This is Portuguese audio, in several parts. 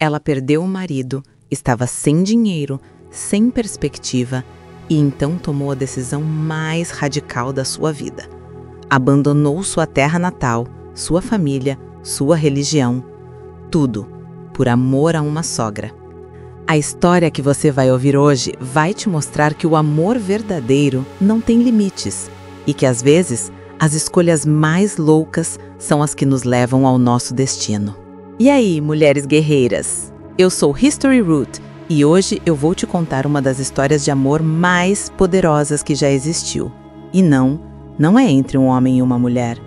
Ela perdeu o marido, estava sem dinheiro, sem perspectiva, e então tomou a decisão mais radical da sua vida. Abandonou sua terra natal, sua família, sua religião, tudo, por amor a uma sogra. A história que você vai ouvir hoje vai te mostrar que o amor verdadeiro não tem limites e que, às vezes, as escolhas mais loucas são as que nos levam ao nosso destino. E aí, mulheres guerreiras? Eu sou History Ruth e hoje eu vou te contar uma das histórias de amor mais poderosas que já existiu. E não é entre um homem e uma mulher.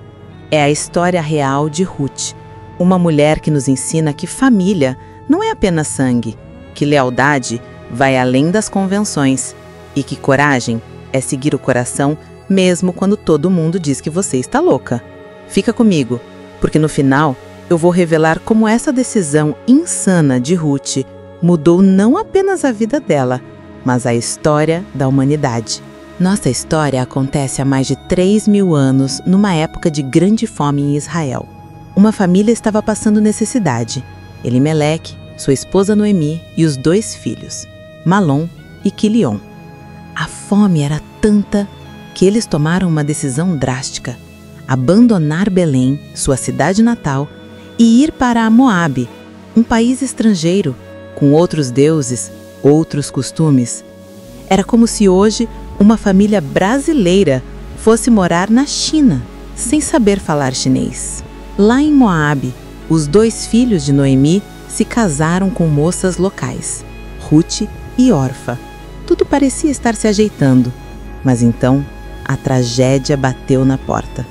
É a história real de Ruth, uma mulher que nos ensina que família não é apenas sangue, que lealdade vai além das convenções e que coragem é seguir o coração mesmo quando todo mundo diz que você está louca. Fica comigo, porque no final eu vou revelar como essa decisão insana de Ruth mudou não apenas a vida dela, mas a história da humanidade. Nossa história acontece há mais de 3.000 anos, numa época de grande fome em Israel. Uma família estava passando necessidade. Elimeleque, sua esposa Noemi e os 2 filhos, Malom e Quilion. A fome era tanta que eles tomaram uma decisão drástica: abandonar Belém, sua cidade natal, e ir para Moabe, um país estrangeiro, com outros deuses, outros costumes. Era como se hoje uma família brasileira fosse morar na China, sem saber falar chinês. Lá em Moabe, os 2 filhos de Noemi se casaram com moças locais, Ruth e Orfa. Tudo parecia estar se ajeitando, mas então a tragédia bateu na porta.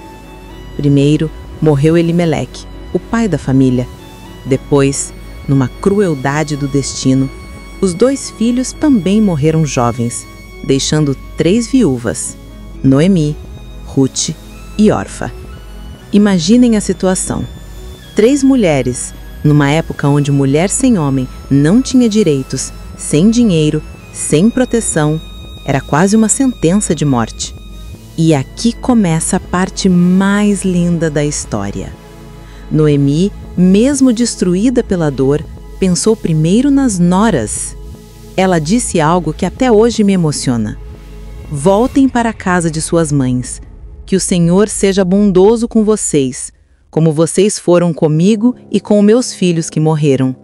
Primeiro morreu Elimeleque, o pai da família. Depois, numa crueldade do destino, os 2 filhos também morreram jovens, deixando 3 viúvas, Noemi, Ruth e Orfa. Imaginem a situação: 3 mulheres, numa época onde mulher sem homem não tinha direitos, sem dinheiro, sem proteção, era quase uma sentença de morte. E aqui começa a parte mais linda da história. Noemi, mesmo destruída pela dor, pensou primeiro nas noras. Ela disse algo que até hoje me emociona: voltem para a casa de suas mães, que o Senhor seja bondoso com vocês, como vocês foram comigo e com meus filhos que morreram.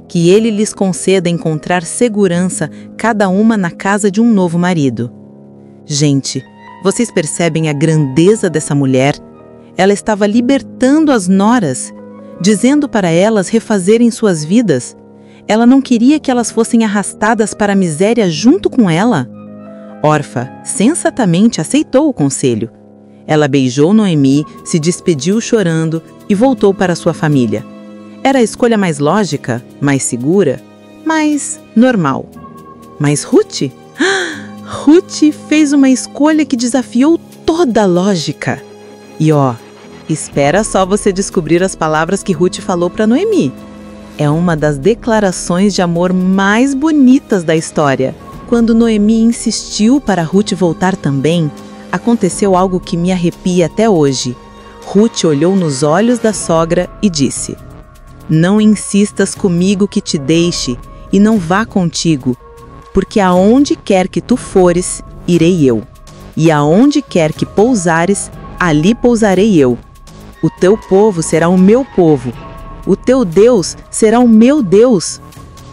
Que Ele lhes conceda encontrar segurança, cada uma na casa de um novo marido. Gente, vocês percebem a grandeza dessa mulher? Ela estava libertando as noras, dizendo para elas refazerem suas vidas. Ela não queria que elas fossem arrastadas para a miséria junto com ela. Orfa sensatamente aceitou o conselho. Ela beijou Noemi, se despediu chorando e voltou para sua família. Era a escolha mais lógica, mais segura, mais normal. Mas Ruth? Ruth fez uma escolha que desafiou toda a lógica. E espera só você descobrir as palavras que Ruth falou para Noemi. É uma das declarações de amor mais bonitas da história. Quando Noemi insistiu para Ruth voltar também, aconteceu algo que me arrepia até hoje. Ruth olhou nos olhos da sogra e disse: não insistas comigo que te deixe e não vá contigo, porque aonde quer que tu fores, irei eu, e aonde quer que pousares, ali pousarei eu. O teu povo será o meu povo, o teu Deus será o meu Deus.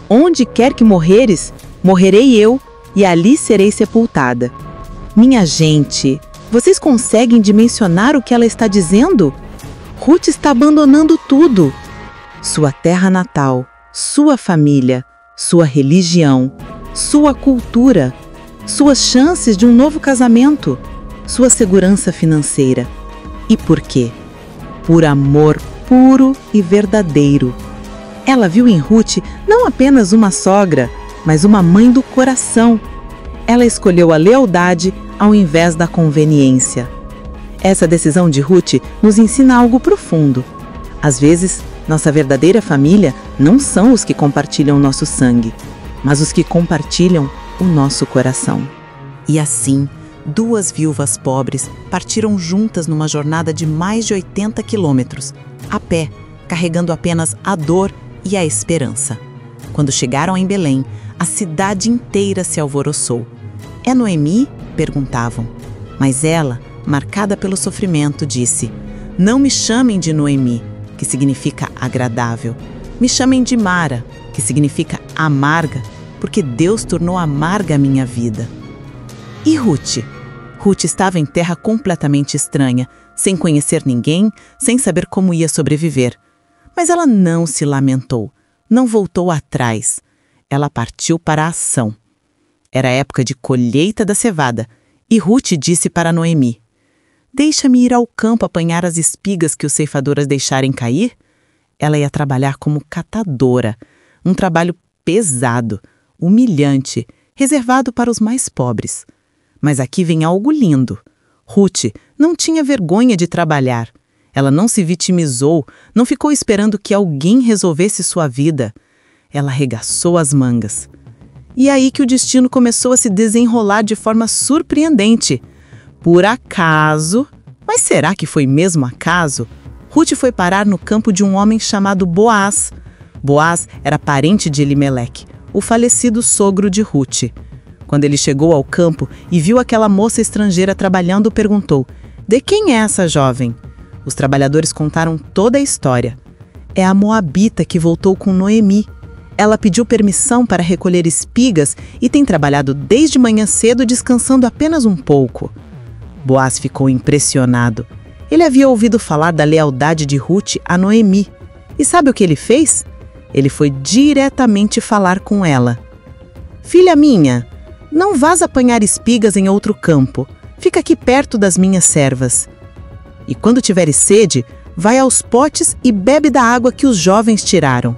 Onde quer que morreres, morrerei eu, e ali serei sepultada. Minha gente, vocês conseguem dimensionar o que ela está dizendo? Ruth está abandonando tudo: sua terra natal, sua família, sua religião, sua cultura, suas chances de um novo casamento, sua segurança financeira. E por quê? Por amor puro e verdadeiro. Ela viu em Ruth não apenas uma sogra, mas uma mãe do coração. Ela escolheu a lealdade ao invés da conveniência. Essa decisão de Ruth nos ensina algo profundo. Às vezes, nossa verdadeira família não são os que compartilham nosso sangue, mas os que compartilham o nosso coração. E assim, 2 viúvas pobres partiram juntas numa jornada de mais de 80 quilômetros, a pé, carregando apenas a dor e a esperança. Quando chegaram em Belém, a cidade inteira se alvoroçou. "É Noemi?" perguntavam. Mas ela, marcada pelo sofrimento, disse: "Não me chamem de Noemi, que significa agradável. Me chamem de Mara, que significa amarga, porque Deus tornou amarga a minha vida." E Ruth? Ruth estava em terra completamente estranha, sem conhecer ninguém, sem saber como ia sobreviver. Mas ela não se lamentou, não voltou atrás. Ela partiu para a ação. Era a época de colheita da cevada, e Ruth disse para Noemi: "Deixa-me ir ao campo apanhar as espigas que os ceifadores deixarem cair." Ela ia trabalhar como catadora, um trabalho pesado, humilhante, reservado para os mais pobres. Mas aqui vem algo lindo. Ruth não tinha vergonha de trabalhar. Ela não se vitimizou, não ficou esperando que alguém resolvesse sua vida. Ela arregaçou as mangas. E aí que o destino começou a se desenrolar de forma surpreendente. Por acaso, mas será que foi mesmo acaso? Ruth foi parar no campo de um homem chamado Boaz. Boaz era parente de Elimeleque, o falecido sogro de Ruth. Quando ele chegou ao campo e viu aquela moça estrangeira trabalhando, perguntou: "De quem é essa jovem?" Os trabalhadores contaram toda a história. "É a moabita que voltou com Noemi. Ela pediu permissão para recolher espigas e tem trabalhado desde manhã cedo, descansando apenas um pouco." Boaz ficou impressionado. Ele havia ouvido falar da lealdade de Ruth a Noemi. E sabe o que ele fez? Ele foi diretamente falar com ela. "Filha minha, não vás apanhar espigas em outro campo. Fica aqui perto das minhas servas. E quando tiveres sede, vai aos potes e bebe da água que os jovens tiraram."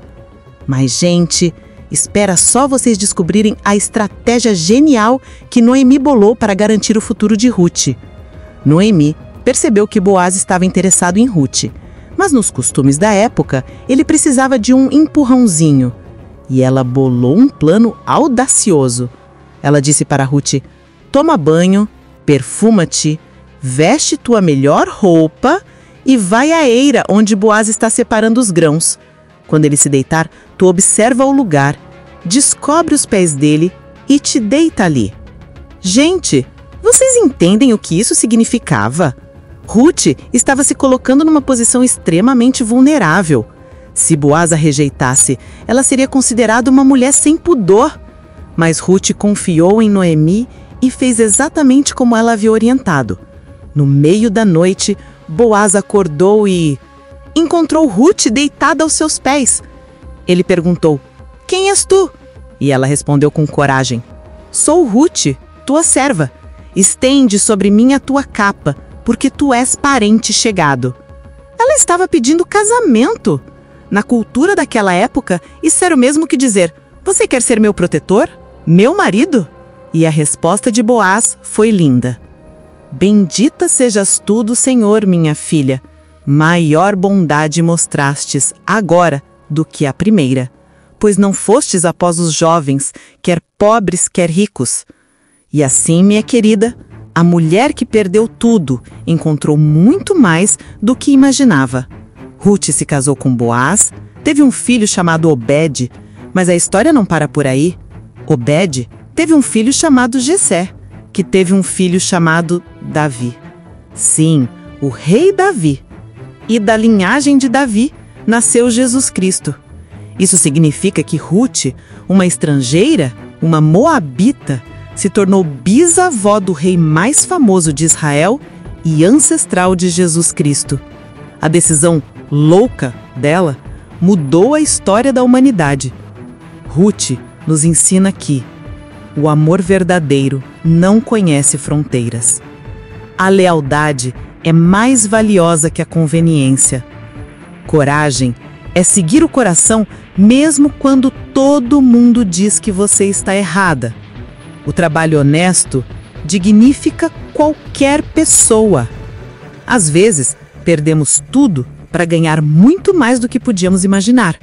Mas, gente, espera só vocês descobrirem a estratégia genial que Noemi bolou para garantir o futuro de Ruth. Noemi percebeu que Boaz estava interessado em Ruth, mas nos costumes da época, ele precisava de um empurrãozinho. E ela bolou um plano audacioso. Ela disse para Ruth: "Toma banho, perfuma-te, veste tua melhor roupa e vai à eira onde Boaz está separando os grãos. Quando ele se deitar, tu observa o lugar, descobre os pés dele e te deita ali." Gente, vocês entendem o que isso significava? Ruth estava se colocando numa posição extremamente vulnerável. Se Boaz a rejeitasse, ela seria considerada uma mulher sem pudor. Mas Ruth confiou em Noemi e fez exatamente como ela havia orientado. No meio da noite, Boaz acordou e encontrou Ruth deitada aos seus pés. Ele perguntou: "Quem és tu?" E ela respondeu com coragem: "Sou Ruth, tua serva. Estende sobre mim a tua capa, porque tu és parente chegado." Ela estava pedindo casamento. Na cultura daquela época, isso era o mesmo que dizer: "Você quer ser meu protetor? Meu marido?" E a resposta de Boaz foi linda: "Bendita sejas tu do Senhor, minha filha. Maior bondade mostrastes agora do que a primeira, pois não fostes após os jovens, quer pobres, quer ricos. E assim, minha querida, a mulher que perdeu tudo encontrou muito mais do que imaginava." Ruth se casou com Boaz, teve um filho chamado Obed, mas a história não para por aí. Obed teve um filho chamado Jessé, que teve um filho chamado Davi. Sim, o rei Davi. E da linhagem de Davi nasceu Jesus Cristo. Isso significa que Ruth, uma estrangeira, uma moabita, se tornou bisavó do rei mais famoso de Israel e ancestral de Jesus Cristo. A decisão louca dela mudou a história da humanidade. Ruth nos ensina que o amor verdadeiro não conhece fronteiras. A lealdade é mais valiosa que a conveniência. Coragem é seguir o coração mesmo quando todo mundo diz que você está errada. O trabalho honesto dignifica qualquer pessoa. Às vezes, perdemos tudo para ganhar muito mais do que podíamos imaginar.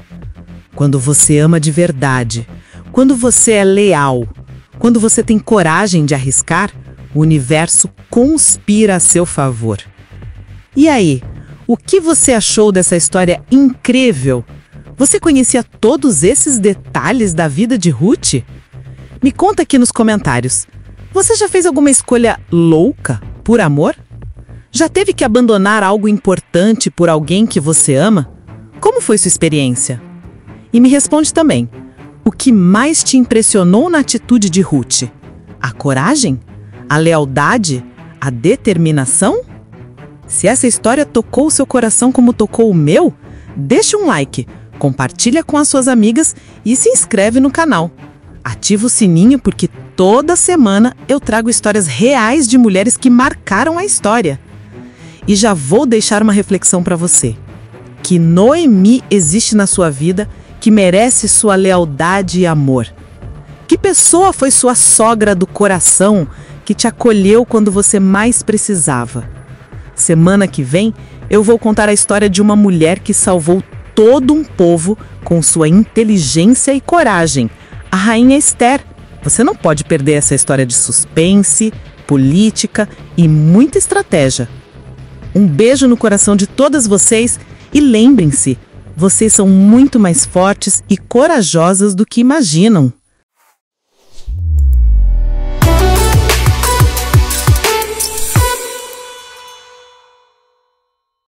Quando você ama de verdade, quando você é leal, quando você tem coragem de arriscar, o universo conspira a seu favor. E aí, o que você achou dessa história incrível? Você conhecia todos esses detalhes da vida de Ruth? Me conta aqui nos comentários. Você já fez alguma escolha louca por amor? Já teve que abandonar algo importante por alguém que você ama? Como foi sua experiência? E me responde também, o que mais te impressionou na atitude de Ruth? A coragem? A lealdade? A determinação? Se essa história tocou o seu coração como tocou o meu, deixa um like, compartilha com as suas amigas e se inscreve no canal. Ativa o sininho porque toda semana eu trago histórias reais de mulheres que marcaram a história. E já vou deixar uma reflexão para você. Que Noemi existe na sua vida que merece sua lealdade e amor. Que pessoa foi sua sogra do coração que te acolheu quando você mais precisava? Semana que vem eu vou contar a história de uma mulher que salvou todo um povo com sua inteligência e coragem, a Rainha Esther. Você não pode perder essa história de suspense, política e muita estratégia. Um beijo no coração de todas vocês e lembrem-se, vocês são muito mais fortes e corajosas do que imaginam.